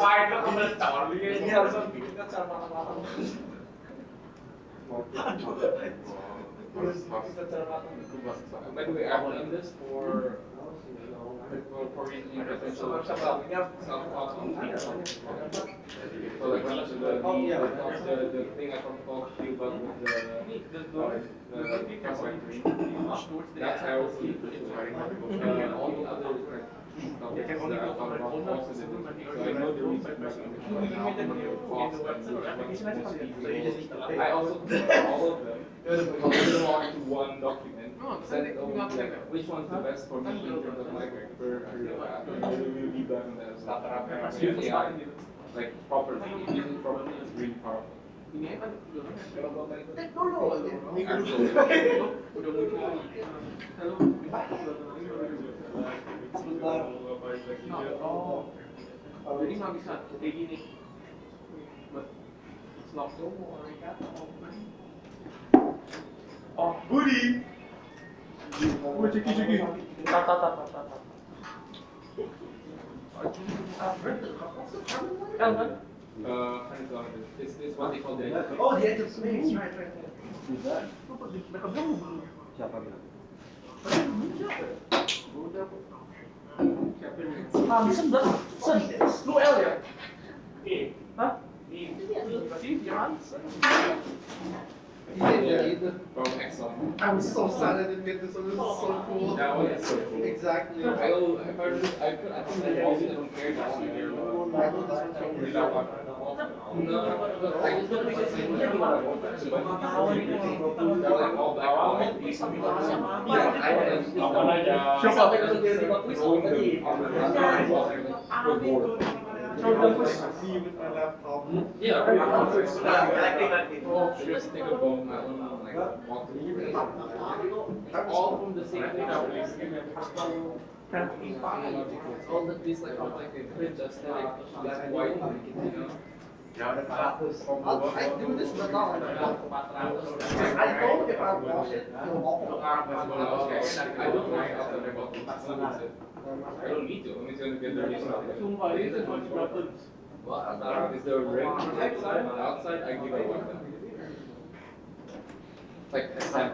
Fight lo kebetulan ini harus bikin kan cara matang-matang. By the way, I've done this for reasoning potential self-talk. So like the thing I talked to you about with the cross factoring, that's how I was all the other like topics that I thought about also did. So I know the reason why I also put all of them, put them all into one document, send it over like which one's the best for me in terms of my career path, and then we'll be back on that as well. Use AI, like properly, use it properly, it's really powerful. Jadi nggak bisa kayak gini. Langsung mereka oh Budi ceki tata This is what they call the edge. Oh, the edge of space, right. Siapa bilang? Sen, lu L ya? Hah? From Exxon. I was so sad I didn't get this one. This is so cool. That one is so cool. Exactly. I think that also don't care that one. No, I just don't think yeah, just think about my own like all from the same thing. All the these like look like a cringe aesthetic, black and white, you know. I do this but not like that. I know if I wash it, it'll all fall out. I don't like after I bought it. I don't need to. I'm just gonna get the is there a ring outside? Outside, I give it one. Like next time.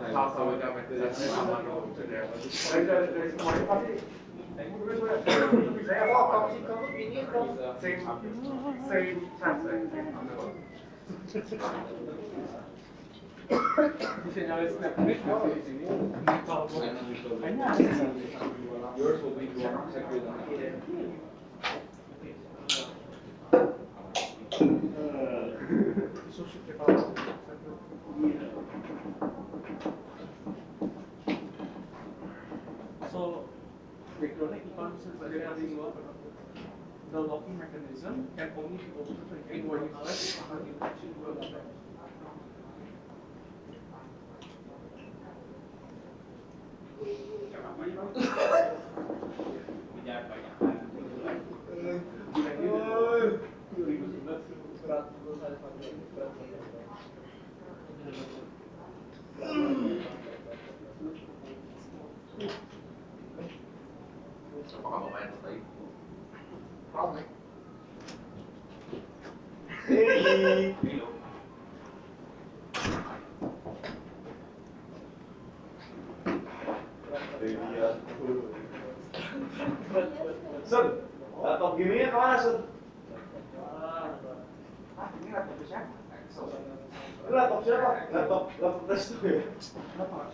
Yours will be more secure than mine. So, the locking mechanism can only be opened when you press the infection will happen. Probably. Hey. Sun, laptop gini kemana Sun? Ini laptop siapa? Ini laptop siapa? Laptop tes tuh ya?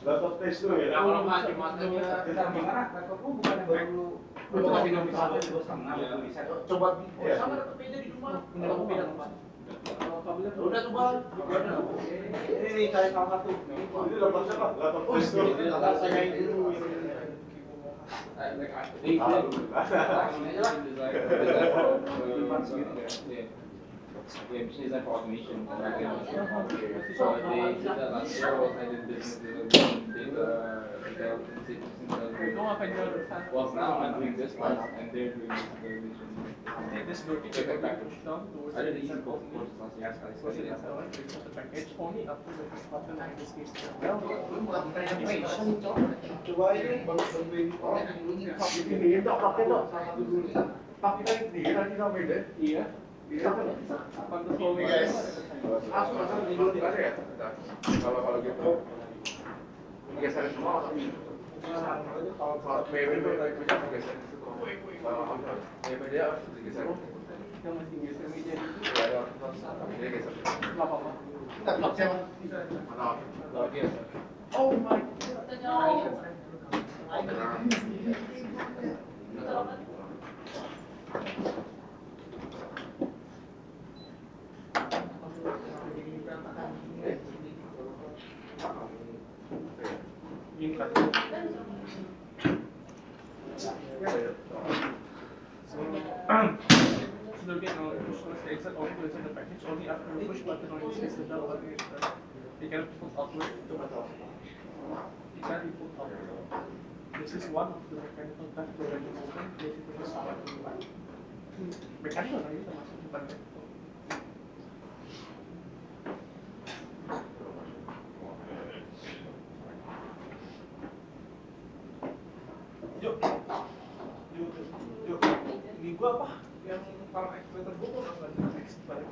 Laptop tes tuh ya? Kalau mati-matinya laptopmu bukan yang baru itu masih nomor 1 juga setengah bisa coba sama laptopnya di rumah kalau pindah tempat udah tuh bang ini cari salah satu Ini laptop siapa? Laptop tes tuh. saya itu Like they did machine design for automation. So they did that last year. I did business development, well, now I'm doing this part, and they're doing this vision. This dirty check package down towards I did the easy courses last year. the package only up to the button in this case. Well, Coba ini bantuin orang ini dok pakai dok. Tapi kan dia tadi sampai deh. iya. Guys. Ada ya? Kalau gitu geserin semua atau kalau PB bisa geser kalau PB dia harus digeser. Yang masih geser meja itu ya dia geser. Enggak apa-apa. Laptop siapa? Kalau dia Oh my god. So again, push on the exit only to inside the package. Only after the push button on the exit down button is you can put outward. It can be put outward. This is one of the mechanical that preventing open. Basically, just mechanical lagi termasuk bukan electrical. Yuk, ini gua apa? Yang para actuator gua kok nggak ada text balik.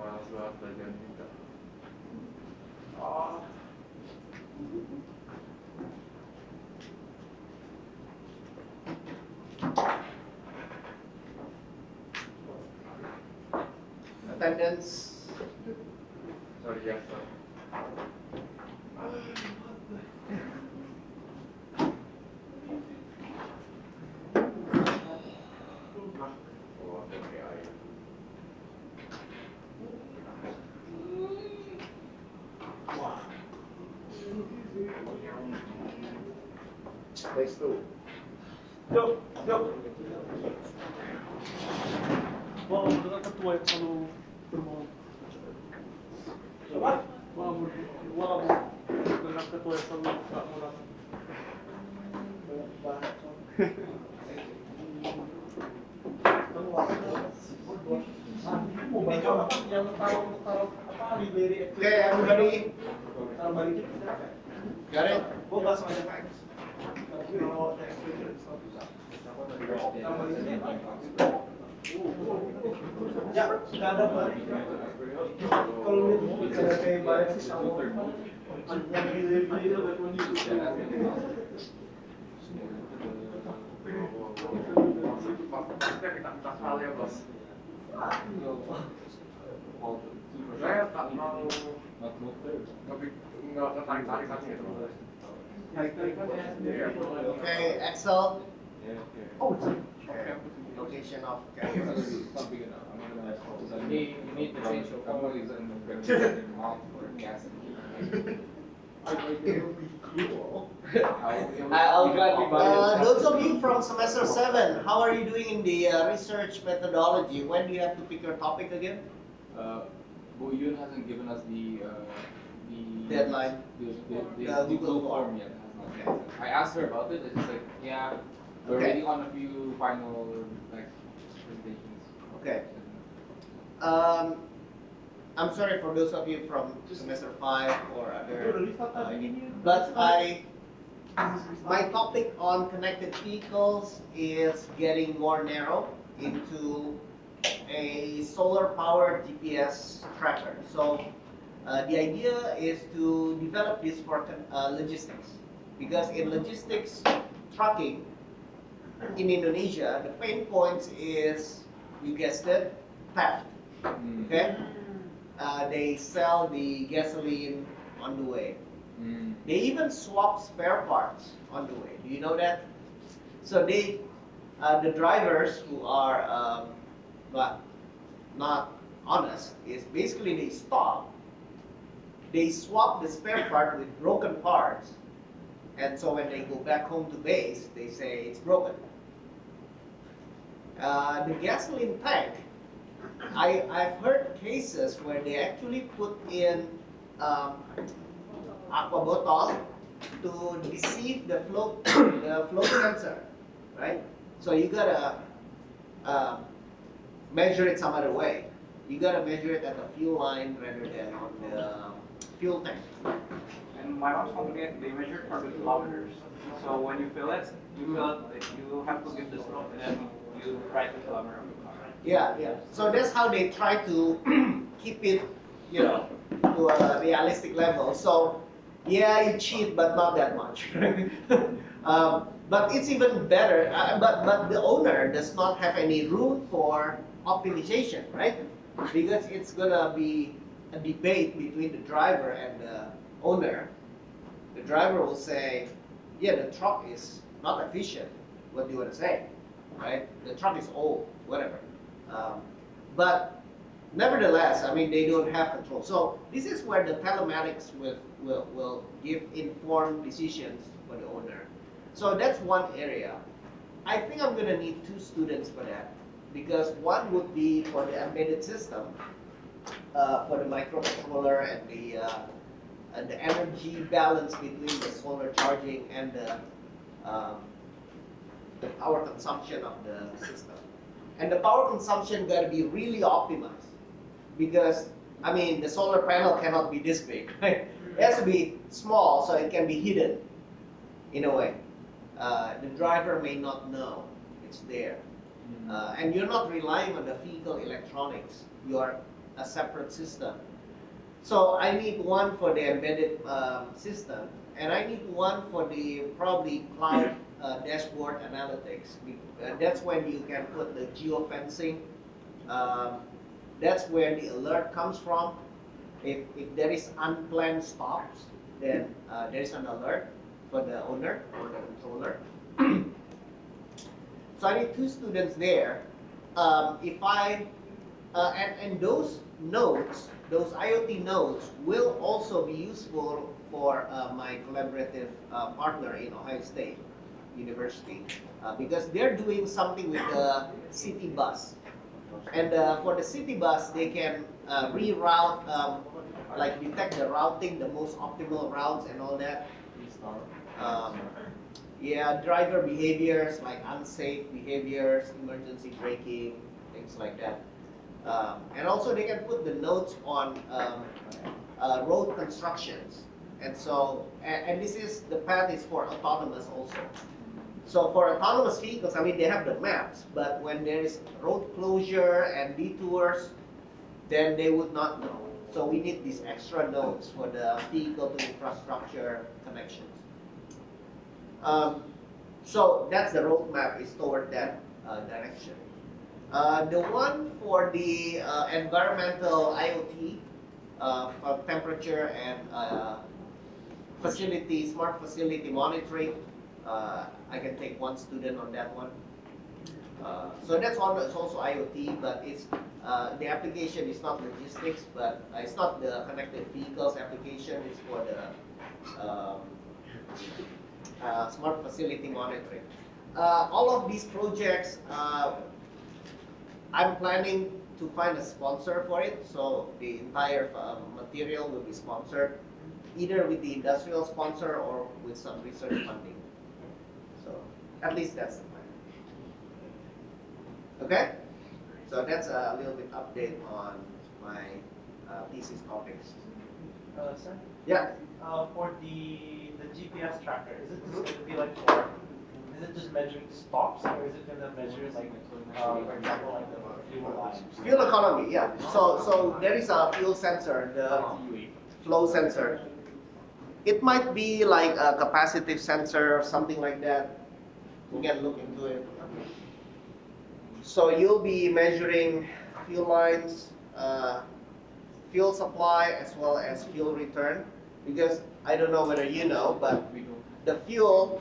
malas banget belajar juga. Attendance. Sorry ya, sorry. Phase 2. Yuk. Wah, dengan ketua yang selalu berbohong. Coba? Wah, kamu dengan ketua yang selalu nggak mau datang. Ini coba apa yang taruh apa library Oke, everybody. taruh balikin. Got it? Gua nggak sengaja Max. Kalau text itu bisa. Taruh balikin. Ya, nggak ada balik. Kalau lihat ada kayak balik sih sama yang itu Aktivitas hal ya bos. Saya tak mau nggak tertarik gitu. Okay, Excel. Oh, Okay. Location of carriers. You need to change your phone mount for gas. I'll gladly buy it. Those of you from semester 7, how are you doing in the research methodology? When do you have to pick your topic again? Bu Yun hasn't given us the Deadline. the Google form yet. Okay. I asked her about it. It's just like, yeah, we're Okay. waiting on a few final like presentations. Okay. I'm sorry for those of you from semester 5 or other, but my topic on connected vehicles is getting more narrow into a solar-powered GPS tracker. So the idea is to develop this for logistics, because in logistics trucking in Indonesia, the pain points is, you guessed it, theft. Okay. They sell the gasoline on the way. They even swap spare parts on the way. Do you know that? So the drivers who are not honest is basically they stop, they swap the spare part with broken parts, and so when they go back home to base, they say it's broken. The gasoline tank, I've heard cases where they actually put in aqua bottle to deceive the the flow sensor, right? So you gotta measure it some other way. You gotta measure it at the fuel line rather than on the fuel tank. And my mom's company, they measure for the kilometers. So when you fill it, you have to give the slope and then you write the kilometer on the car. Yeah, yeah. So that's how they try to keep it, you know, to a realistic level. So yeah, you cheat, but not that much. But it's even better. But the owner does not have any room for optimization, right? Because it's gonna be a debate between the driver and the owner. The driver will say, "Yeah, the truck is not efficient. What do you want to say, right? The truck is old, whatever." But nevertheless, I mean, they don't have control. So this is where the telematics will give informed decisions for the owner. So that's one area. I think I'm going to need 2 students for that, because one would be for the embedded system, for the microcontroller and the energy balance between the solar charging and the power consumption of the system. And the power consumption got to be really optimized, because I mean the solar panel cannot be this big, right? It has to be small so it can be hidden in a way. The driver may not know it's there, and you're not relying on the vehicle electronics. You are a separate system. So I need one for the embedded system, and I need one for the probably cloud dashboard analytics. That's when you can put the geofencing. That's where the alert comes from. If there is unplanned stops, then there is an alert for the owner or the controller. So I need 2 students there. If I and those nodes, those IoT nodes, will also be useful for my collaborative partner in Ohio State University, because they're doing something with the city bus. And for the city bus, they can reroute, like detect the routing, the most optimal routes and all that. Yeah, driver behaviors like unsafe behaviors, emergency braking, things like that. And also they can put the notes on road constructions. And so, and this is, the path is for autonomous also. So for autonomous vehicles, I mean, they have the maps, but when there is road closure and detours, then they would not know. So we need these extra nodes for the vehicle to infrastructure connections. So that's the roadmap, is toward that direction. The one for the environmental IoT, for temperature and facility, smart facility monitoring, I can take 1 student on that one. So that's one. It's also IoT, but it's the application is not logistics, but it's not the connected vehicles application. It's for the smart facility monitoring. All of these projects, I'm planning to find a sponsor for it. So the entire material will be sponsored, either with the industrial sponsor or with some research funding. So at least that's the plan. Okay? So that's a little bit update on my thesis topics. Sir? Yeah. For the GPS tracker, is it just going to be like for, is it just measuring stops, or is it going to measure like, for example, like the fuel lines? Fuel economy, yeah. So there is a fuel sensor, the flow sensor. It might be like a capacitive sensor or something like that. We can look into it. So you'll be measuring fuel lines, fuel supply, as well as fuel return. Because I don't know whether you know, but the fuel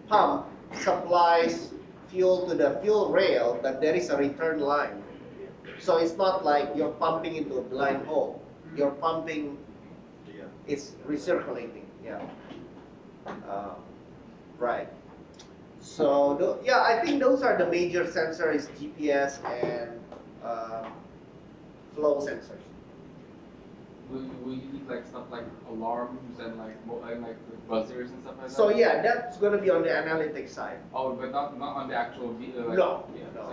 pump supplies fuel to the fuel rail, but there is a return line. So it's not like you're pumping into a blind hole. You're pumping, it's recirculating. Yeah. Right. So yeah, I think those are the major sensors: GPS and flow sensors. Will you need like stuff like alarms and like buzzers and stuff like that? So yeah, that's going to be on the analytics side. Oh, but not on the actual video. Like, No, yeah. no. So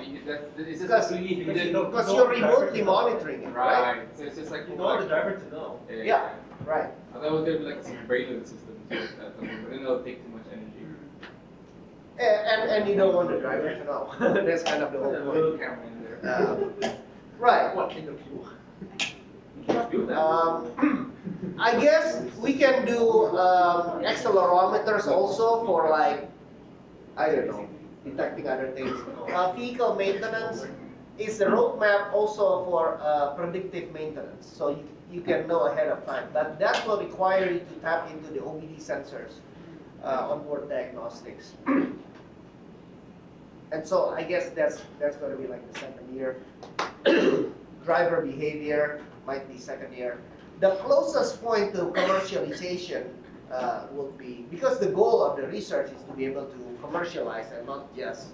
it's Because just really hidden. Because you're remotely monitoring it, right? Right. So it's just like You want the driver to know. Yeah, right. I thought it was gonna be like a surveillance system too, but then it'll take too much energy. And you don't want the driver to know. That's kind of the whole Put a point. camera in there. Right. What in the queue? Do that. I guess we can do accelerometers also for like, I don't know, detecting other things. Vehicle maintenance is the roadmap also for predictive maintenance. So you can know ahead of time. But that will require you to tap into the OBD sensors, onboard diagnostics. And so I guess that's going to be like the second year. Driver behavior might be second year. The closest point to commercialization will be, because the goal of the research is to be able to commercialize and not just,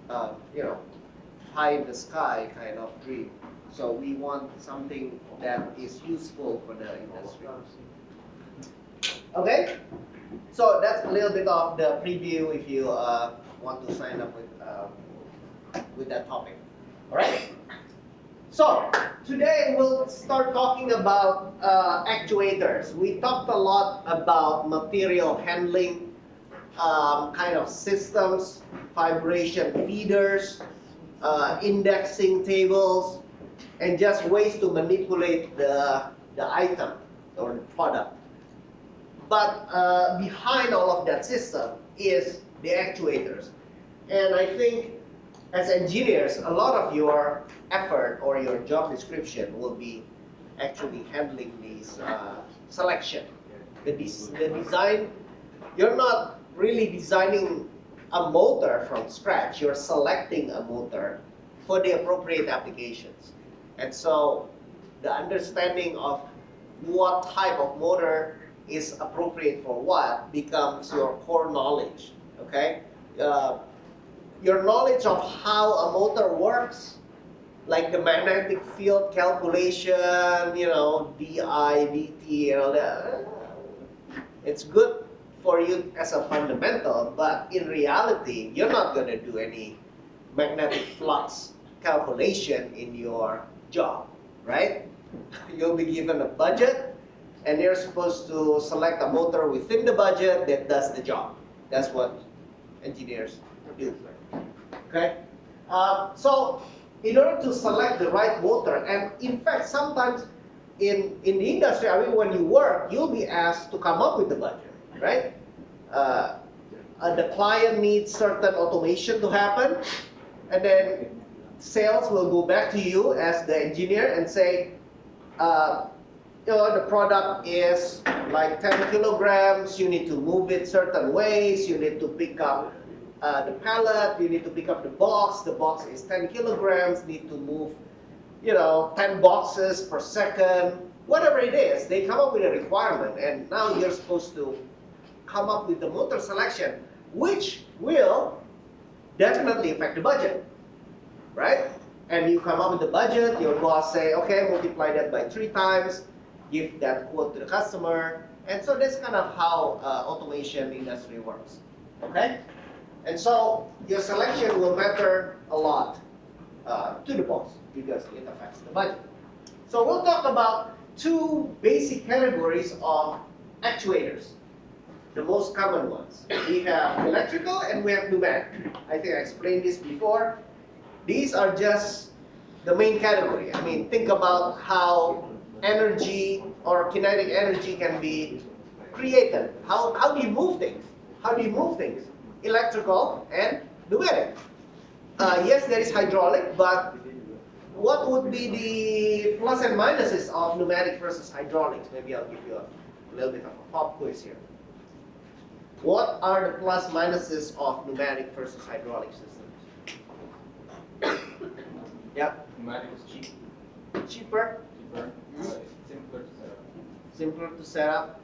pie in the sky kind of dream. So we want something that is useful for the industry. Okay? So that's a little bit of the preview if you want to sign up with that topic. All right? So today we'll start talking about actuators. We talked a lot about material handling, kind of systems, vibration feeders, indexing tables, and just ways to manipulate the item or the product. But behind all of that system is the actuators. And I think as engineers, a lot of your effort or your job description will be actually handling these selection. The design, you're not really designing a motor from scratch. You're selecting a motor for the appropriate applications. And so the understanding of what type of motor is appropriate for what becomes your core knowledge, okay? Your knowledge of how a motor works, like the magnetic field calculation, DI, DT, and all that, it's good for you as a fundamental, but in reality, you're not going to do any magnetic flux calculation in your job, right? You'll be given a budget, and you're supposed to select a motor within the budget that does the job. That's what engineers do. Okay? So in order to select the right motor, and in fact, sometimes in the industry, I mean, when you work, you'll be asked to come up with the budget, right? The client needs certain automation to happen, and then sales will go back to you as the engineer and say, the product is like 10 kilograms, you need to move it certain ways, you need to pick up the pallet, you need to pick up the box is 10 kilograms, need to move, 10 boxes per second, whatever it is, they come up with a requirement, and now you're supposed to come up with the motor selection, which will definitely affect the budget, right? And you come up with the budget, your boss say, okay, multiply that by 3 times, give that quote to the customer, and so that's kind of how automation industry works, okay? And so your selection will matter a lot to the boss because it affects the budget. So we'll talk about 2 basic categories of actuators, the most common ones. We have electrical and we have pneumatic. I think I explained this before. These are just the main category. I mean, think about how energy or kinetic energy can be created. How do you move things? How do you move things? Electrical and pneumatic. Yes, there is hydraulic, but what would be the plus and minuses of pneumatic versus hydraulics? Maybe I'll give you a little bit of a pop quiz here. What are the plus minuses of pneumatic versus hydraulic systems? Yeah. Pneumatic is cheap. Cheaper. Simpler to set up. Simpler to set up.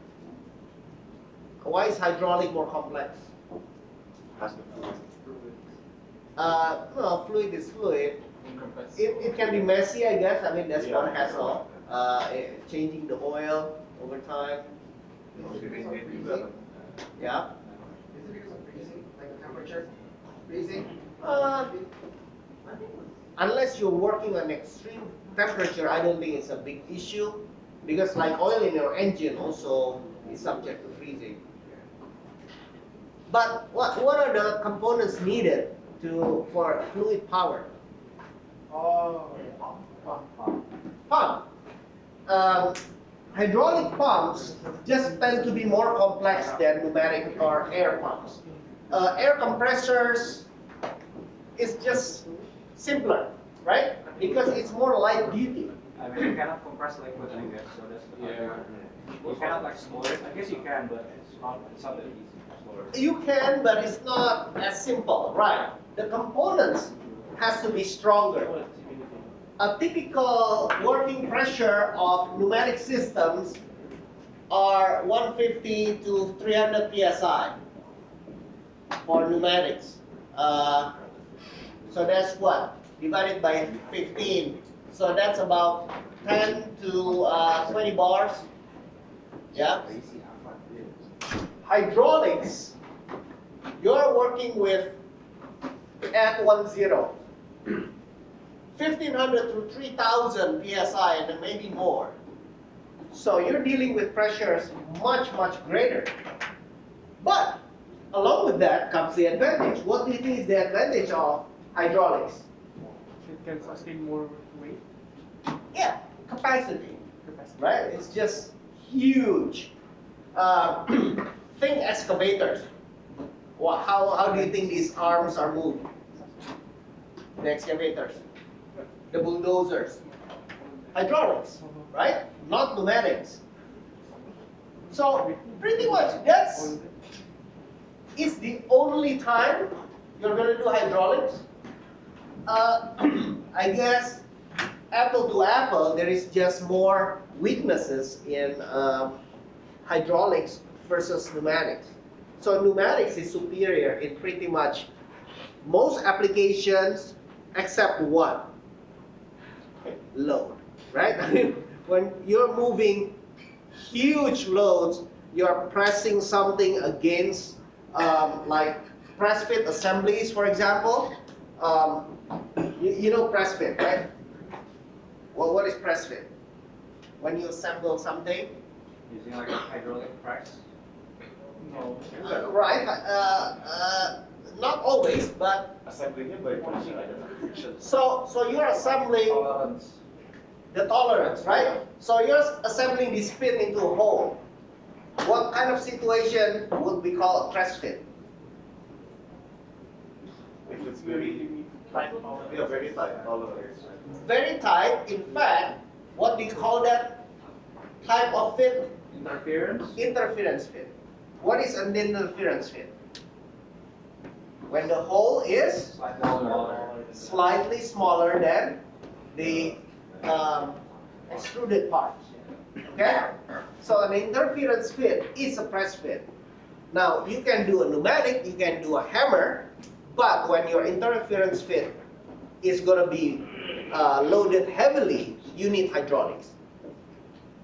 Why is hydraulic more complex? Has the fluid. No, fluid is fluid. Incompressed. It can be messy, I guess. I mean, that's Yeah. one hassle. Changing the oil over time. Yeah. Is it because of freezing, like the temperature? Freezing? Unless you're working on extreme temperature, I don't think it's a big issue. Because like oil in your engine also is subject to freezing. But what are the components needed for fluid power? Pump. Hydraulic pumps just tend to be more complex than pneumatic or air pumps. Air compressors is just simpler, right? Because it's more light duty. I mean, you cannot compress liquid, I guess, so that's the Yeah. You cannot like slow it. I guess you can, but it's not that easy to slow it. You can, but it's not as simple, right? The components has to be stronger. A typical working pressure of pneumatic systems are 150 to 300 psi for pneumatics. So that's what? Divided by 15. So that's about 10 to 20 bars. Yeah. Hydraulics, you're working with F10. 1500 to 3000 psi and maybe more. So you're dealing with pressures much, much greater. But along with that comes the advantage. What do you think is the advantage of hydraulics? It can sustain more weight. Yeah, capacity. Right? It's just huge. Think excavators. How do you think these arms are moved? The excavators. The bulldozers. Hydraulics, right? Not pneumatics. So pretty much it's the only time you're going to do hydraulics. I guess apple to apple, there is just more weaknesses in hydraulics versus pneumatics. So pneumatics is superior in pretty much most applications except one. Load, right? I mean, when you're moving huge loads, you're pressing something against, like press fit assemblies, for example. You know press fit, right? Well, what is press fit? When you assemble something, Using like a hydraulic press. No. right? Not always, but Assembling it by pushing like a friction. so you're assembling Tolerance. the tolerance, right? So you're assembling this fit into a hole. What kind of situation would we call a press fit? If it's very tight, yeah, very tight tolerance. Very tight. In fact, what do you call that type of fit? Interference. Interference fit. What is an interference fit? When the hole is slightly smaller than the extruded part. Okay? So an interference fit is a press fit. Now, you can do a pneumatic, you can do a hammer, but when your interference fit is going to be loaded heavily, you need hydraulics.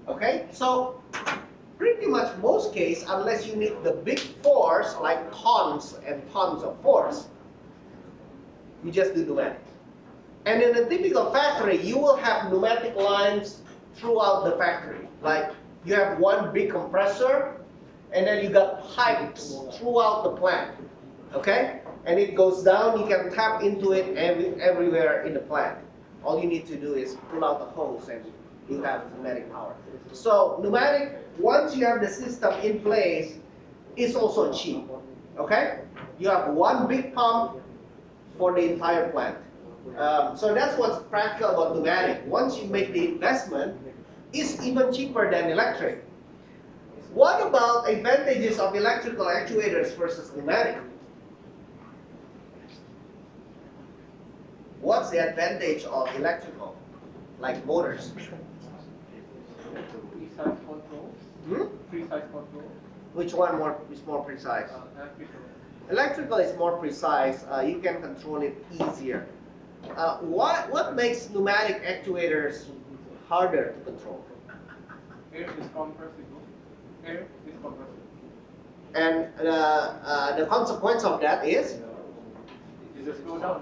Okay? So, pretty much most case, unless you need the big force, like tons and tons of force, you just do pneumatic. And in a typical factory, you will have pneumatic lines throughout the factory. Like, you have one big compressor, and then you got pipes throughout the plant. Okay? And it goes down, you can tap into it everywhere in the plant. All you need to do is pull out the hose and you have pneumatic power. So pneumatic, once you have the system in place, is also cheap. Okay? You have one big pump for the entire plant. So that's what's practical about pneumatic. Once you make the investment, it's even cheaper than electric. What about advantages of electrical actuators versus pneumatic? What's the advantage of electrical, like motors? Precise control. Hmm? Precise control. Which one is more precise? Electrical. Electrical is more precise. You can control it easier. What makes pneumatic actuators harder to control? Air is compressed. Air is compressed. And the consequence of that is? You just go down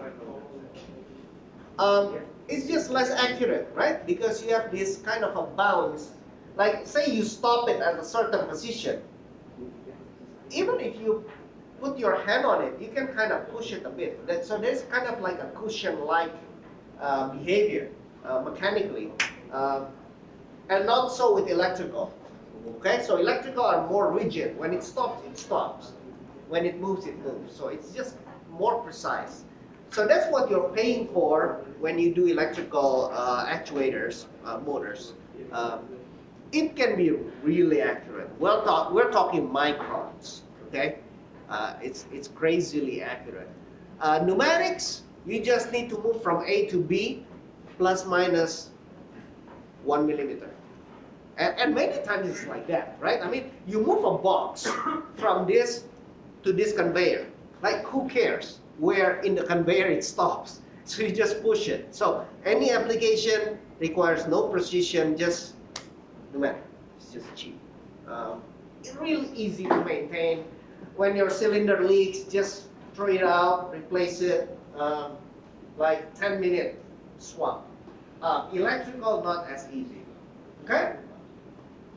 and It's just less accurate, right? Because you have this kind of a bounce. Like, say you stop it at a certain position. Even if you put your hand on it, you can kind of push it a bit. So there's kind of like a cushion-like behavior mechanically. And not so with electrical. Okay, so electrical are more rigid. When it stops, it stops. When it moves, it moves. So it's just more precise. So that's what you're paying for when you do electrical actuators, motors. It can be really accurate. We're talking microns, okay? It's crazily accurate. Pneumatics, you just need to move from A to B plus minus 1 millimeter. And many times it's like that, right? I mean, you move a box from this to this conveyor. Like, who cares where in the conveyor it stops? So you just push it. So any application requires no precision, just pneumatic. It's just cheap. It's really easy to maintain. When your cylinder leaks, just throw it out, replace it. Like 10-minute swap. Electrical, not as easy. Okay?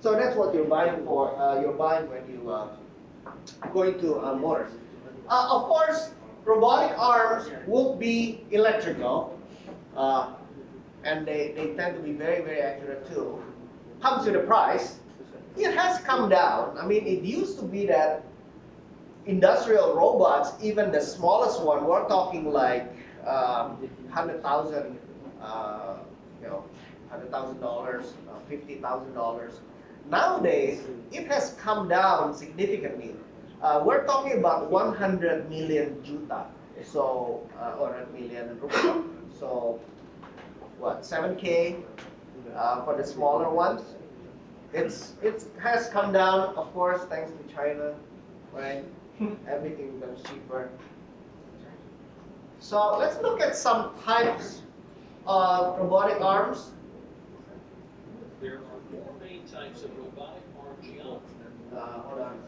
So that's what you're buying for. You're buying when you go into motors. Of course, robotic arms won't be electrical, and they tend to be very, very accurate too. Comes with a price. It has come down. I mean, it used to be that industrial robots, even the smallest one, we're talking like $100,000, $100,000, $50,000. Nowadays, it has come down significantly. We're talking about 100 million juta, so or 100 million rupiah. So, what, 7K for the smaller ones? It has come down, of course, thanks to China, right? Everything becomes cheaper. So let's look at some types of robotic arms. There are four main types of robotic arm geometry. Hold on.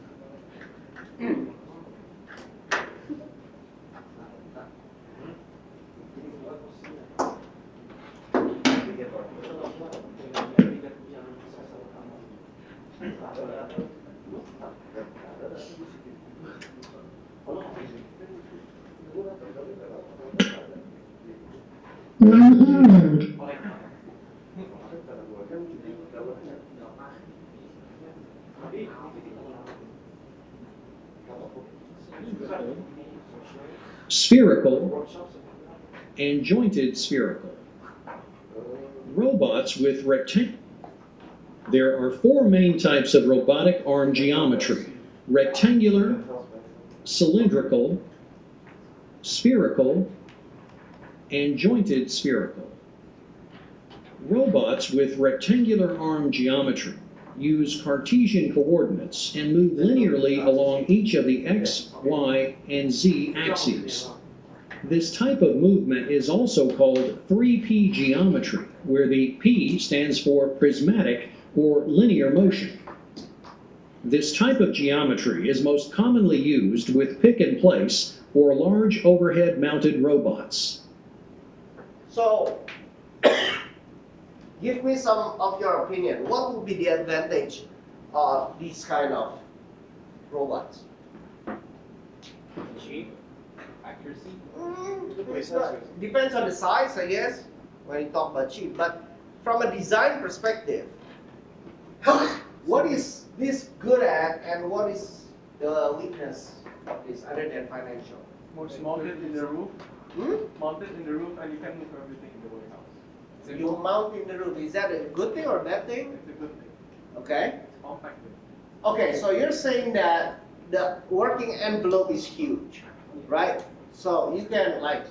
Spherical and jointed spherical. Robots with rectangle. There are four main types of robotic arm geometry: rectangular, cylindrical, spherical, and jointed spherical. Robots with rectangular arm geometry use Cartesian coordinates and move linearly along each of the X, Y, and Z axes. This type of movement is also called 3P geometry, where the P stands for prismatic or linear motion. This type of geometry is most commonly used with pick and place or large overhead mounted robots. So, give me some of your opinion. What would be the advantage of these kind of robots? Cheap, accuracy. Depends on the size, I guess, when you talk about cheap. But from a design perspective, what is this good at, and what is the weakness of this other than financial? It's mounted in the roof. Mounted in the roof, and you can move everything in the warehouse. You mount in the roof. Is that a good thing or a bad thing? It's a good thing. Okay. It's compacted. Okay, so you're saying that the working envelope is huge, right? So you can like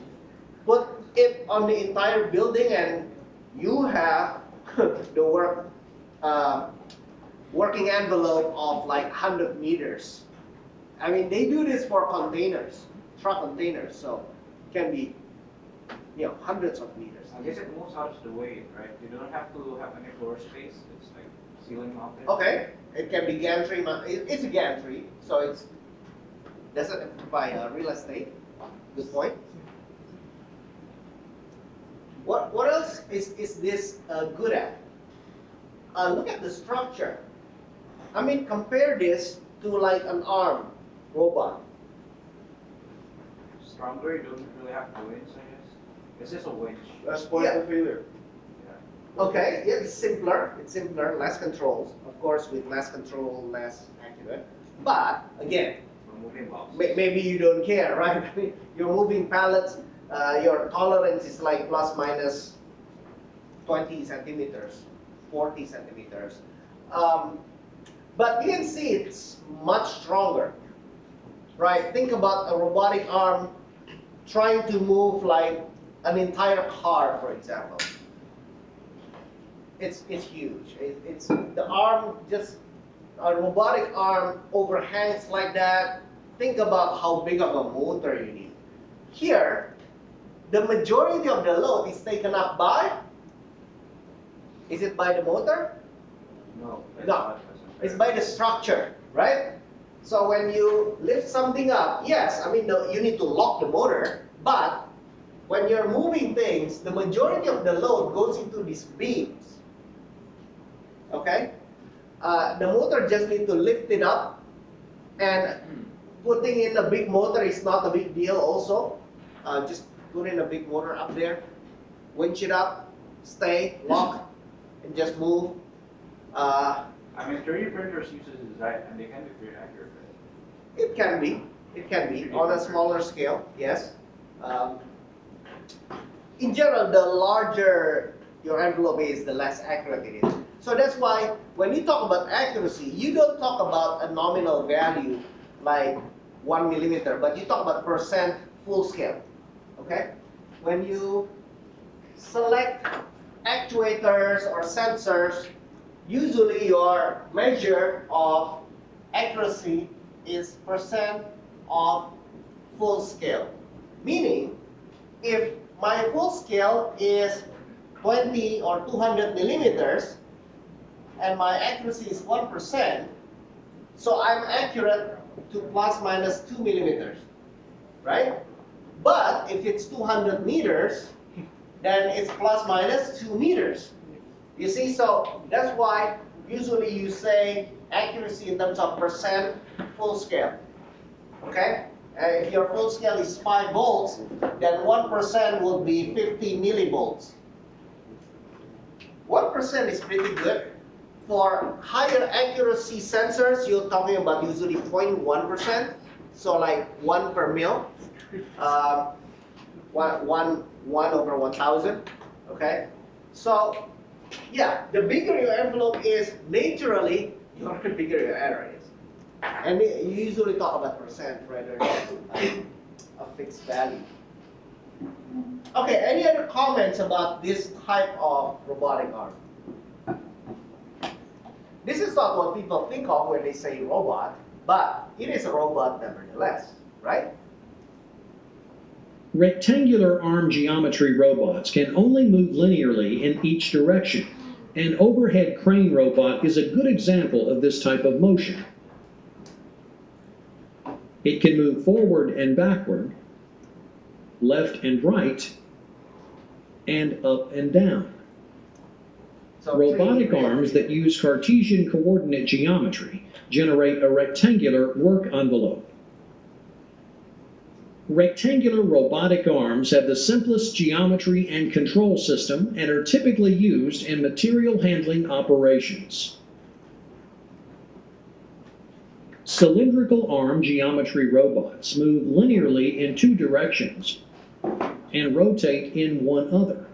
put it on the entire building, and you have the working envelope of like 100 meters, I mean, they do this for containers, truck containers, so it can be, hundreds of meters. I guess it moves out of the way, right? You don't have to have any floor space. It's like ceiling mounted. Okay, it can be gantry. It's a gantry, so it doesn't occupy real estate. Good point. What else is this good at? Look at the structure. I mean, compare this to like an arm robot. Stronger, you don't really have to winch, I guess. It's just a winch. Less point of failure. Okay, yeah, it's simpler, less controls. Of course, with less control, less accurate. But again, We're moving boxes. maybe you don't care, right? You're moving pallets, your tolerance is like plus minus 20 centimeters, 40 centimeters. But you can see it's much stronger, right? Think about a robotic arm trying to move like an entire car, for example. It's huge. It's the arm, just a robotic arm overhangs like that. Think about how big of a motor you need. Here, the majority of the load is taken up by, is it by the motor? No. No, it's by the structure, right? So when you lift something up, yes, I mean, you need to lock the motor, but when you're moving things, the majority of the load goes into these beams. Okay? The motor just need to lift it up, and putting in a big motor is not a big deal also. Just put in a big motor up there, winch it up, stay, lock, and just move. I mean, 3D printers uses design, and they can be pretty accurate. It can be on a smaller scale, yes. In general, the larger your envelope is, the less accurate it is. So that's why when you talk about accuracy, you don't talk about a nominal value like 1 millimeter, but you talk about percent full scale. Okay? When you select actuators or sensors, usually your measure of accuracy is percent of full scale. Meaning, if my full scale is 20 or 200 millimeters, and my accuracy is 1%, so I'm accurate to plus minus 2 millimeters, right? But if it's 200 meters, then it's plus minus 2 meters. You see, so that's why usually you say accuracy in terms of percent full scale, okay? If your full scale is 5 volts, then 1% will be 50 millivolts. 1% is pretty good. For higher accuracy sensors, you're talking about usually 0.1%, so like 1 per mil, 1 over 1,000, okay? So, yeah, the bigger your envelope is, naturally, the bigger your error is. And you usually talk about percent rather than a fixed value. Okay, any other comments about this type of robotic arm? This is not what people think of when they say robot, but it is a robot nevertheless, right? Rectangular arm geometry robots can only move linearly in each direction. An overhead crane robot is a good example of this type of motion. It can move forward and backward, left and right, and up and down. So Robotic arms that use Cartesian coordinate geometry generate a rectangular work envelope. Rectangular robotic arms have the simplest geometry and control system and are typically used in material handling operations. Cylindrical arm geometry robots move linearly in 2 directions and rotate in one other.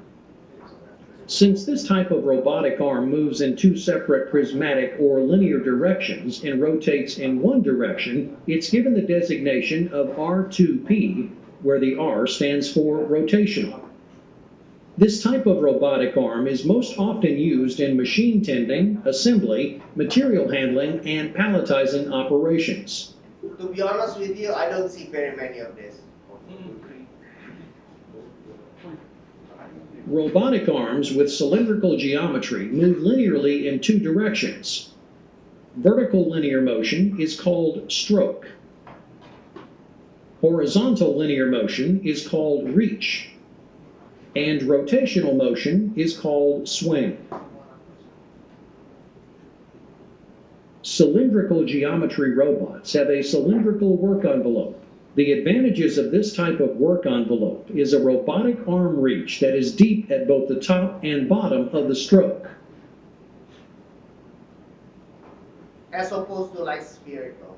Since this type of robotic arm moves in 2 separate prismatic or linear directions and rotates in one direction, it's given the designation of R2P, where the R stands for rotational. This type of robotic arm is most often used in machine tending, assembly, material handling, and palletizing operations. to be honest with you, I don't see very many of this. Robotic arms with cylindrical geometry move linearly in two directions. Vertical linear motion is called stroke. Horizontal linear motion is called reach. And rotational motion is called swing. Cylindrical geometry robots have a cylindrical work envelope. The advantages of this type of work envelope is a robotic arm reach that is deep at both the top and bottom of the stroke. As opposed to like spherical.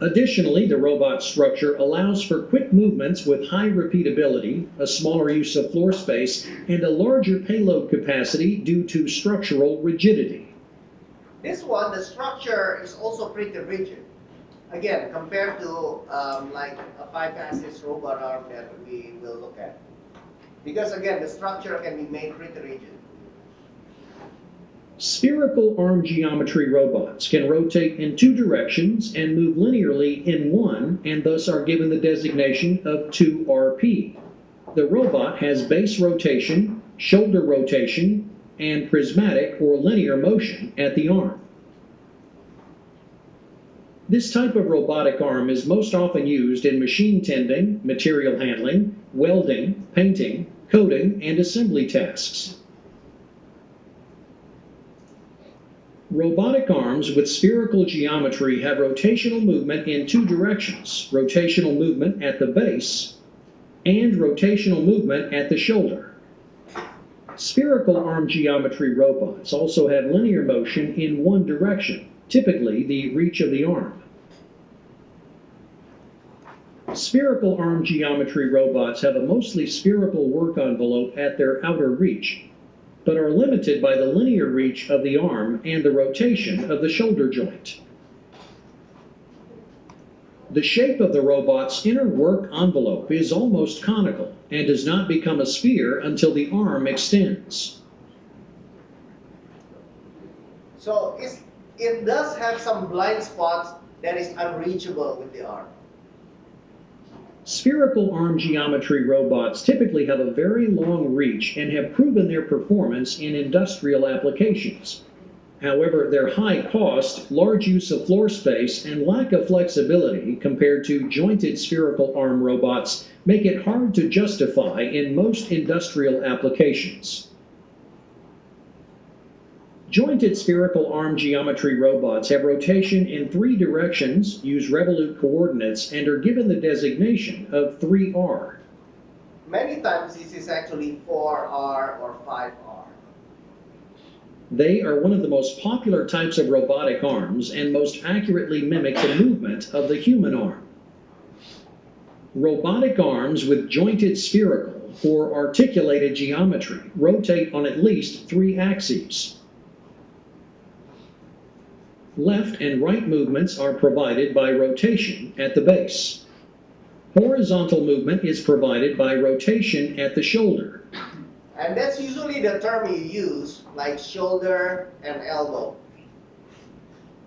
Additionally, the robot structure allows for quick movements with high repeatability, a smaller use of floor space, and a larger payload capacity due to structural rigidity. This one, the structure is also pretty rigid. Again, compared to like a 5-axis robot arm that we will look at. Because again, the structure can be made pretty rigid. Spherical arm geometry robots can rotate in two directions and move linearly in one, and thus are given the designation of 2RP. The robot has base rotation, shoulder rotation, and prismatic or linear motion at the arm. This type of robotic arm is most often used in machine tending, material handling, welding, painting, coating, and assembly tasks. Robotic arms with spherical geometry have rotational movement in two directions, rotational movement at the base and rotational movement at the shoulder. Spherical arm geometry robots also have linear motion in one direction, typically the reach of the arm. Spherical arm geometry robots have a mostly spherical work envelope at their outer reach, but are limited by the linear reach of the arm and the rotation of the shoulder joint. The shape of the robot's inner work envelope is almost conical and does not become a sphere until the arm extends. So it does have some blind spots that is unreachable with the arm. Spherical arm geometry robots typically have a very long reach and have proven their performance in industrial applications. However, their high cost, large use of floor space, and lack of flexibility compared to jointed spherical arm robots make it hard to justify in most industrial applications. Jointed spherical arm geometry robots have rotation in three directions, use revolute coordinates, and are given the designation of 3R. Many times this is actually 4R or 5R. They are one of the most popular types of robotic arms and most accurately mimic the movement of the human arm. Robotic arms with jointed spherical or articulated geometry rotate on at least 3 axes. Left and right movements are provided by rotation at the base. Horizontal movement is provided by rotation at the shoulder. And that's usually the term you use, like shoulder and elbow.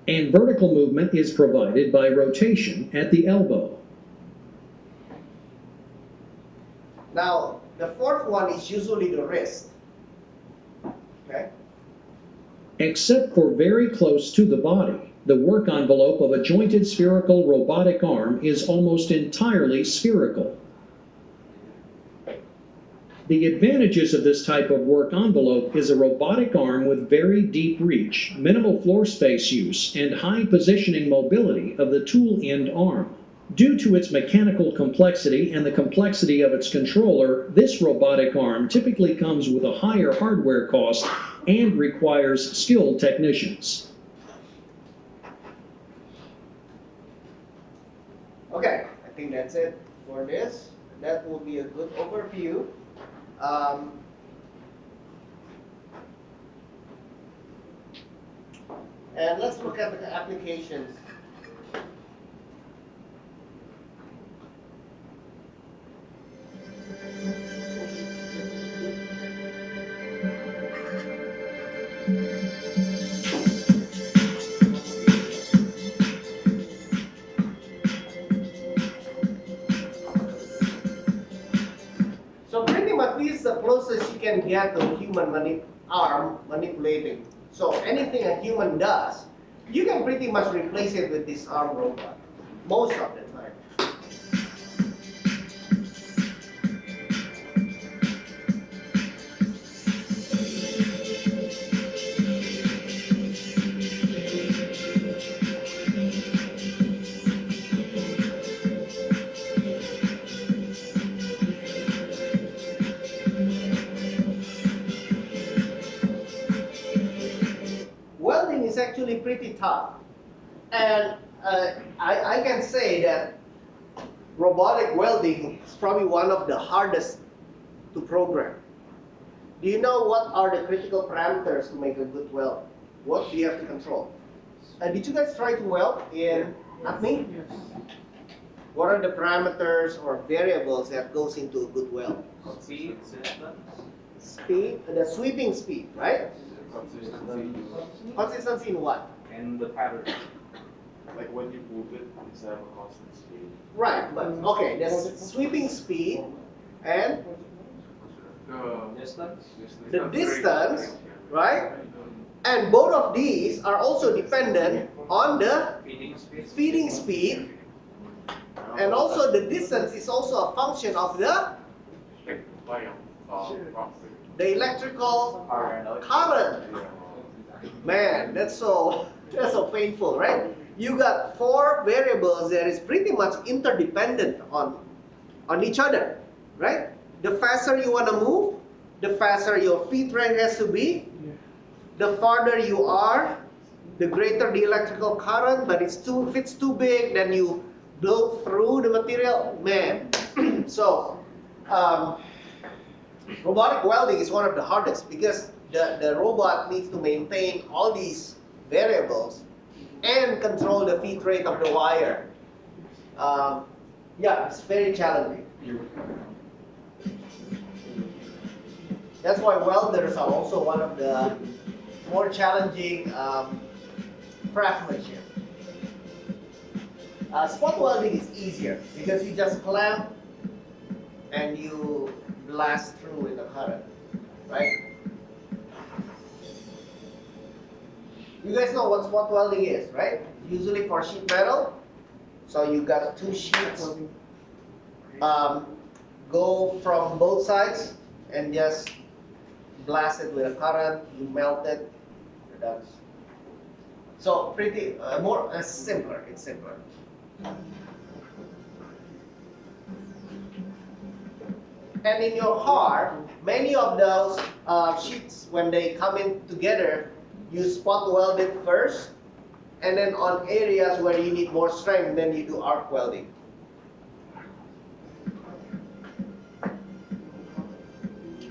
And vertical movement is provided by rotation at the elbow. Now, the fourth one is usually the wrist. Okay? Except for very close to the body, the work envelope of a jointed spherical robotic arm is almost entirely spherical. The advantages of this type of work envelope is a robotic arm with very deep reach, minimal floor space use, and high positioning mobility of the tool end arm. Due to its mechanical complexity and the complexity of its controller, this robotic arm typically comes with a higher hardware cost and requires skilled technicians. Okay, I think that's it for this. That will be a good overview. And let's look at the applications. but this is the closest you can get to human arm manipulating. So anything a human does, you can pretty much replace it with this arm robot, most of the time. Welding is actually pretty tough, and I can say that robotic welding is probably one of the hardest to program. Do you know what are the critical parameters to make a good weld? What do you have to control? Did you guys try to weld in AMD? Yes. What are the parameters or variables that goes into a good weld? Speed, distance, Speed, the sweeping speed, right? Consistency in what? and the pattern. Like when you move it, it's have a constant speed. Right, but okay, the sweeping speed and Distance. the distance, right? And both of these are also dependent on the Feeding speed. feeding speed, and also the distance is also a function of the electrical current. Man, that's so painful, right? You got 4 variables that is pretty much interdependent on each other, right? The faster you want to move, the faster your feed rate has to be. The farther you are, the greater the electrical current. But if it's too big, then you blow through the material. Man, so robotic welding is one of the hardest because the robot needs to maintain all these variables and control the feed rate of the wire. Yeah, it's very challenging. That's why welders are also one of the more challenging craftsmanship. Spot welding is easier because you just clamp and you blast through with the current, right? You guys know what spot welding is, right? Usually for sheet metal. So you got 2 sheets, go from both sides and just blast it with a current. You melt it, you're done. So pretty simpler. It's simpler. And in your car, many of those sheets, when they come in together, you spot weld it first, and then on areas where you need more strength, then you do arc welding.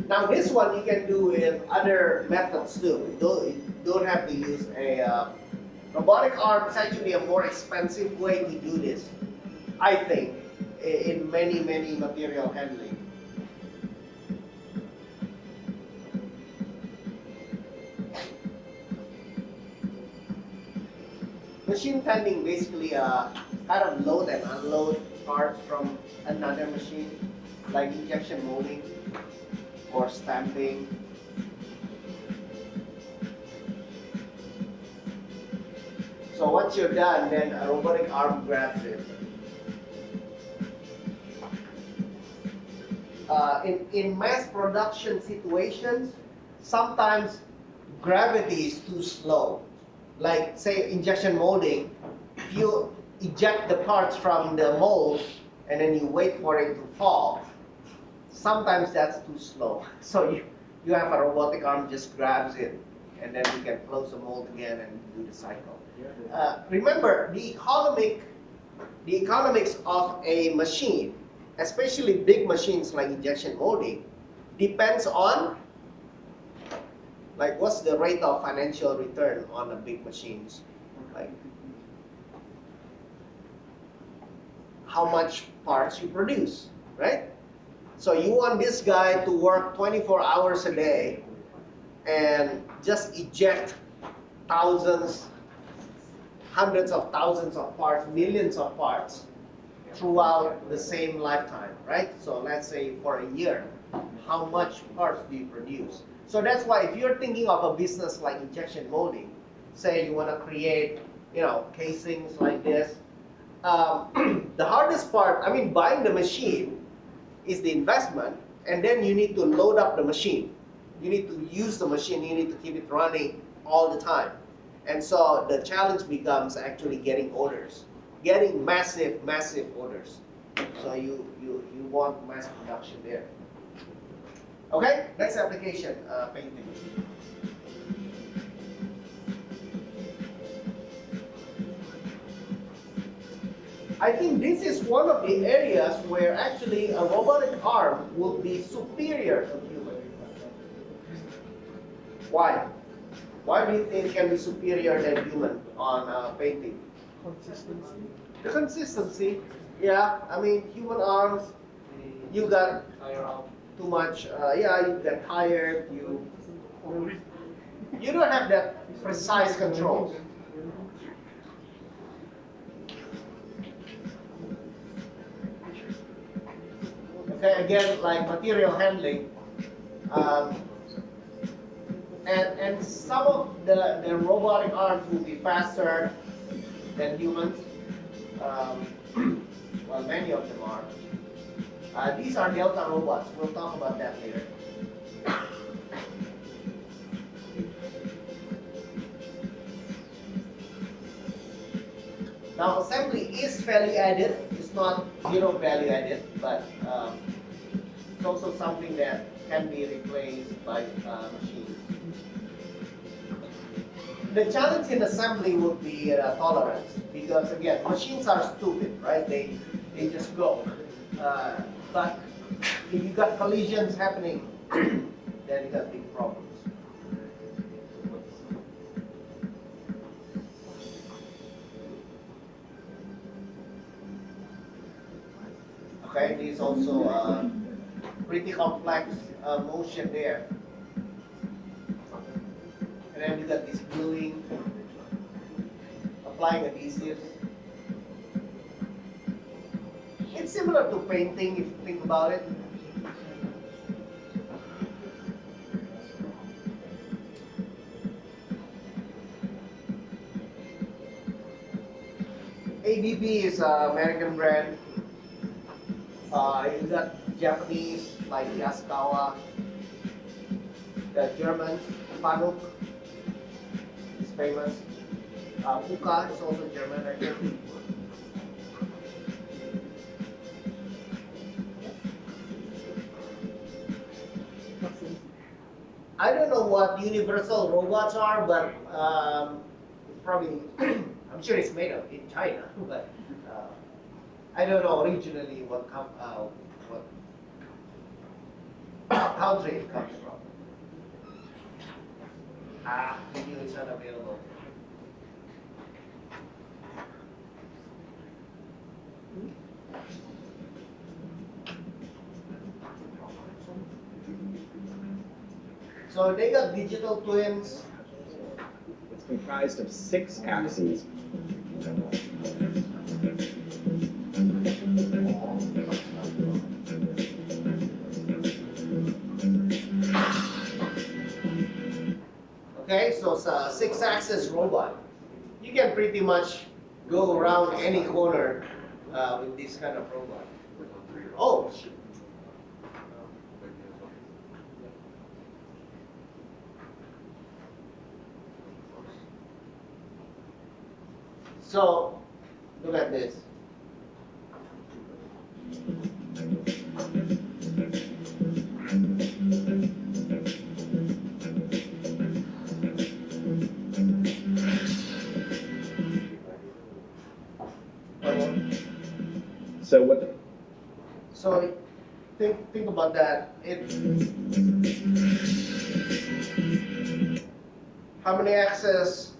Now this one you can do with other methods too. You don't have to use a robotic arm. Is actually a more expensive way to do this, I think, in many material handling. Machine tending basically kind of load and unload parts from another machine, like injection molding or stamping. So once you're done, then a robotic arm grabs it. In mass production situations, sometimes gravity is too slow. Like say injection molding, if you eject the parts from the mold and then you wait for it to fall, sometimes that's too slow. So you have a robotic arm just grabs it, and then you can close the mold again and do the cycle. Remember, the economics of a machine, especially big machines like injection molding, depends on like what's the rate of financial return on a big machines, like how much parts you produce, right? So you want this guy to work 24 hours a day and just eject thousands, hundreds of thousands of parts, millions of parts. throughout the same lifetime, right? So let's say for a year, how much parts do you produce? So that's why if you're thinking of a business like injection molding, say you want to create, casings like this, the hardest part, buying the machine is the investment, and then you need to load up the machine. You need to use the machine, you need to keep it running all the time. And so the challenge becomes actually getting orders, getting massive orders. So you want mass production there. Okay, next application, painting. I think this is one of the areas where actually a robotic arm would be superior to human. Why? Why do you think it can be superior than human on painting? Consistency. The consistency, yeah. Human arms, you got too much. You get tired. You don't have that precise control. Okay, again, like material handling, and some of the robotic arms will be faster than humans. Well, many of them are. These are Delta robots. We'll talk about that later. Now, assembly is value added. It's not zero value added, but it's also something that can be replaced by machines. The challenge in assembly would be tolerance, because again, machines are stupid, right? They just go. But if you got collisions happening, then you got big problems. Okay, there's also pretty complex motion there. And then you got this gluing, applying adhesives. It's similar to painting if you think about it. ABB is an American brand. You got Japanese like Yaskawa. The German, Fanuc is famous. Puka is also German, I think. I don't know what universal robots are, but probably, I'm sure it's made in China, but I don't know originally what country it comes from. Video is not available. So they got digital twins. It's comprised of 6 axes. Okay, so it's a 6-axis robot. You can pretty much go around any corner with this kind of robot. Oh, shit. So, look at this. So what the So think about that. How many axes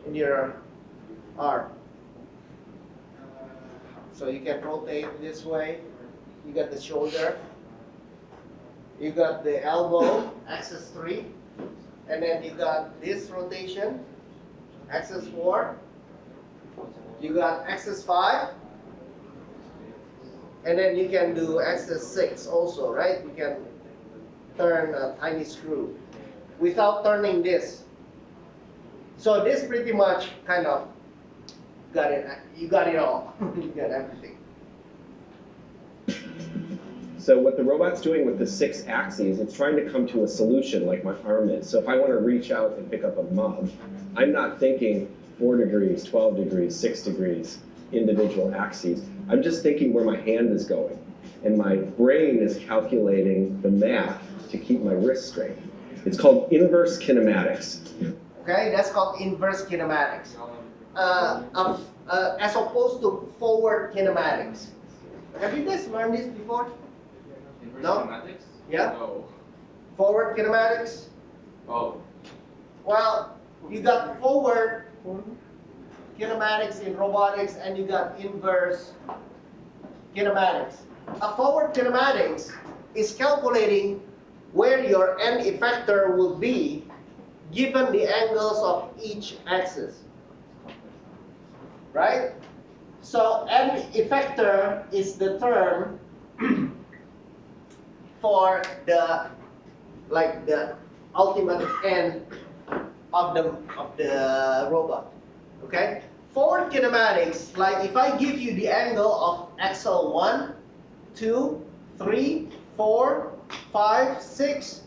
in your arm? So you can rotate this way. You got the shoulder. You got the elbow, axis 3. And then you got this rotation, axis 4. You got axis 5. And then you can do axis 6 also, right? You can turn a tiny screw without turning this. So this pretty much kind of got it. You got it all. You got everything. So what the robot's doing with the 6 axes, it's trying to come to a solution like my arm is. So if I want to reach out and pick up a mug, I'm not thinking 4 degrees, 12 degrees, 6 degrees, individual axes. I'm just thinking where my hand is going. And my brain is calculating the math to keep my wrist straight. It's called inverse kinematics. Okay, that's called inverse kinematics. As opposed to forward kinematics. Have you guys learned this before? Inverse No? kinematics? Yeah? No. Forward kinematics? Oh. Well, you got forward kinematics in robotics and you got inverse kinematics. A forward kinematics is calculating where your end effector will be given the angles of each axis. Right? So end effector is the term for the ultimate end of the robot. Okay? Forward kinematics, like if I give you the angle of axle 1, 2, 3, 4, 5, 6,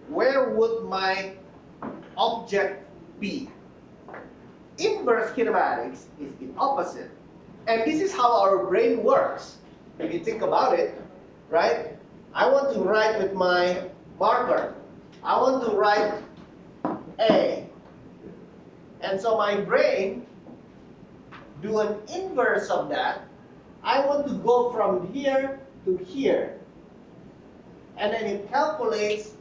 where would my object be? Inverse kinematics is the opposite. And this is how our brain works. If you think about it, right? I want to write with my marker. I want to write A. And so my brain do an inverse of that. I want to go from here to here. And then it calculates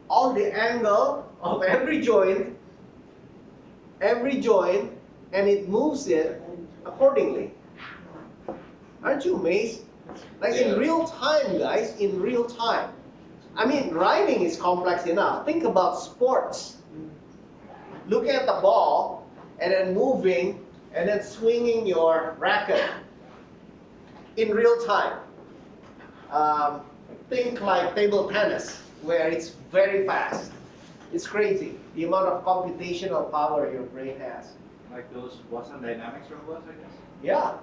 all the angle of every joint, and it moves it accordingly. Aren't you amazed? Like in real time, guys, in real time. I mean, riding is complex enough. Think about sports. Look at the ball, and then moving, and then swinging your racket in real time. Think like table tennis, where it's very fast. It's crazy, the amount of computational power your brain has. Like those Boston Dynamics robots, I guess? Yeah.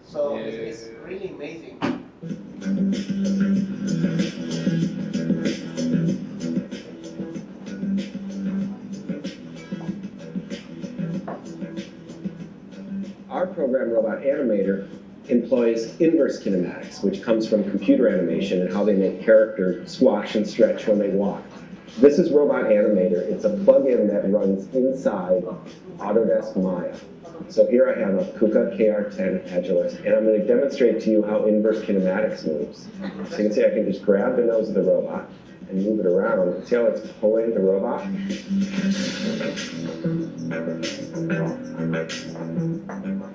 So it's really amazing. Our program robot animator employs inverse kinematics, which comes from computer animation and how they make characters squash and stretch when they walk. This is Robot Animator. It's a plugin that runs inside Autodesk Maya. So here I have a KUKA KR10 Agilist, and I'm going to demonstrate to you how inverse kinematics moves. So you can see I can just grab the nose of the robot and move it around. See how it's pulling the robot?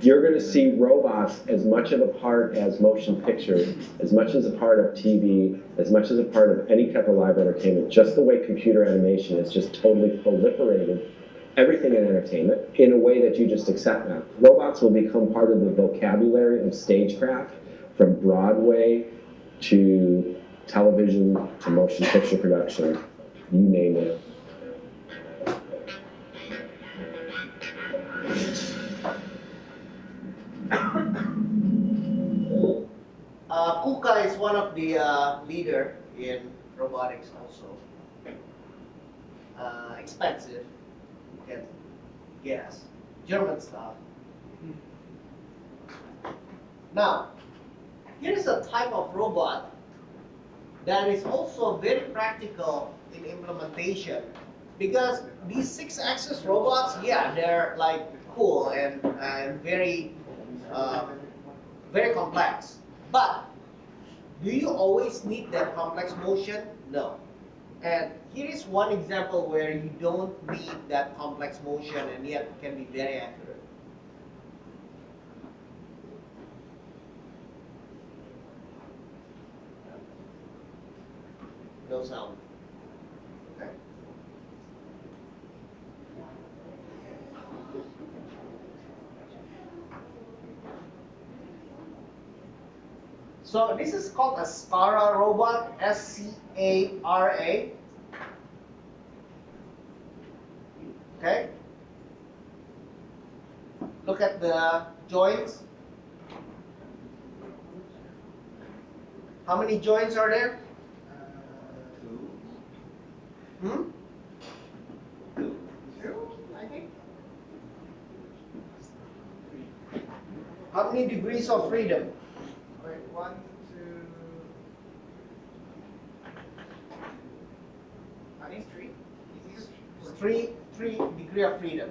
You're going to see robots as much of a part as motion picture, as much as a part of TV, as much as a part of any type of live entertainment, just the way computer animation is just totally proliferated everything in entertainment in a way that you just accept now. Robots will become part of the vocabulary of stagecraft, from Broadway to television to motion picture production, you name it. KUKA is one of the leader in robotics also. Expensive, you can guess. German stuff. Now, here's a type of robot that is also very practical in implementation, because these 6-axis robots, yeah, they're like cool and very very complex. But do you always need that complex motion? No. And here is one example where you don't need that complex motion and yet it can be very accurate. No sound. Okay. So this is called a SCARA robot, S-C-A-R-A. Okay. Look at the joints. How many joints are there? Two, I think. How many degrees of freedom? Wait, 1, 2. I think 3. Is this 3 degree of freedom.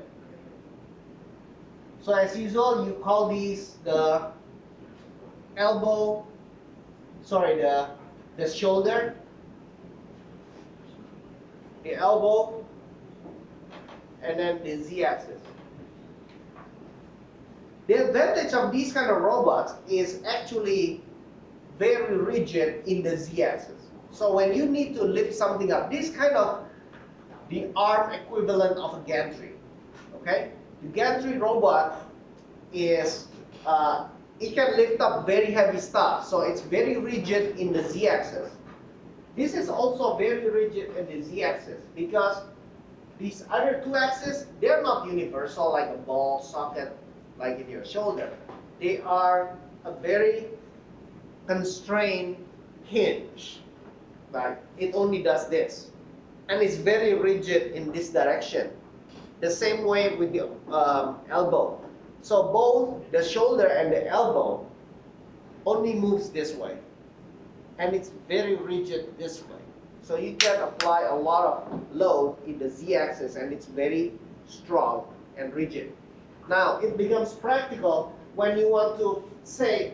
So as usual, you call these the elbow, sorry, the shoulder, the elbow, and then the z-axis. The advantage of these kind of robots is actually very rigid in the z-axis. So when you need to lift something up, this kind of the arm equivalent of a gantry. Okay, the gantry robot is it can lift up very heavy stuff, so it's very rigid in the z-axis. This is also very rigid in the z-axis because these other two axes, they're not universal like a ball socket like in your shoulder. They are a very constrained hinge. Like it only does this. And it's very rigid in this direction. The same way with the elbow. So both the shoulder and the elbow only moves this way. And it's very rigid this way. So you can apply a lot of load in the z-axis and it's very strong and rigid. Now it becomes practical when you want to, say,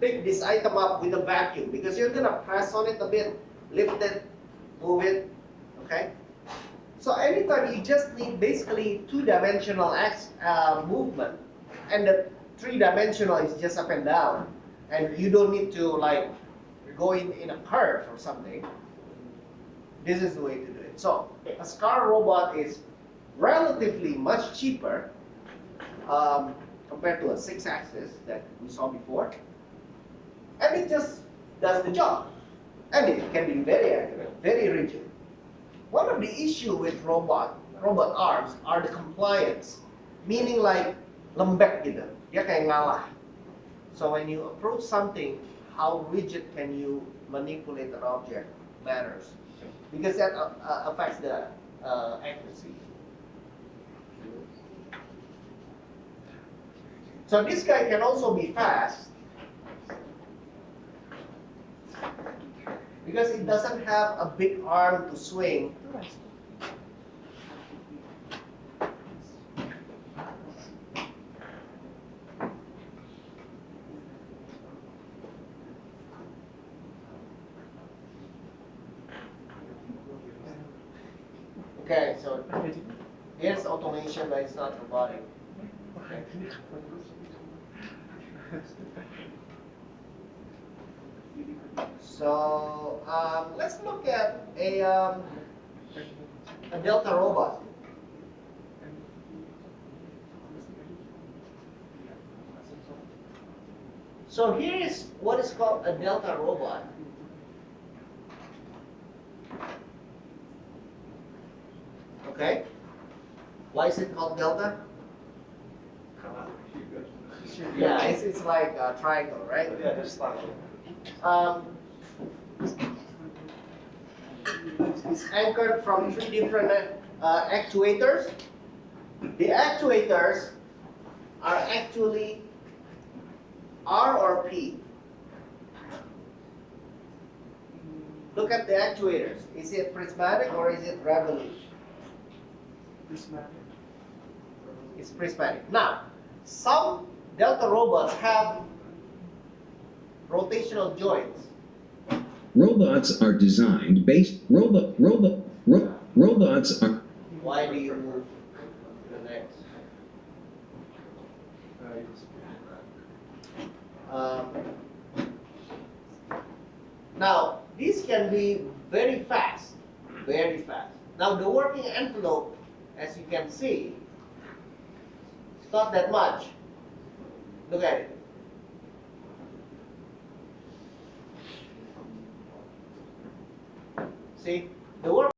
pick this item up with a vacuum because you're going to press on it a bit, lift it, move it, okay? So anytime you just need basically two-dimensional movement, and the three-dimensional is just up and down, and you don't need to like go in a curve or something. This is the way to do it. So a SCARA robot is relatively much cheaper compared to a 6-axis that we saw before, and it just does the job, and it can be very accurate, very rigid. One of the issues with robot arms are the compliance, meaning like lembek gitu, dia kayak ngalah. So when you approach something, how rigid can you manipulate an object matters, because that affects the accuracy. So this guy can also be fast because it doesn't have a big arm to swing. Okay, so here's automation, but it's not robotic. Okay. So let's look at a Delta robot. So here is what is called a Delta robot. Okay, why is it called Delta? Yeah, it's like a triangle, right? Yeah, just like it's anchored from 3 different actuators. The actuators are actually R or P. Look at the actuators. Is it prismatic or is it revolution? Prismatic. It's prismatic. Now, some Delta robots have rotational joints. Robots are designed based robots are. Why do you move to the next? Now, these can be very fast, very fast. Now, the working envelope, as you can see, it's not that much. Look at it. See, the work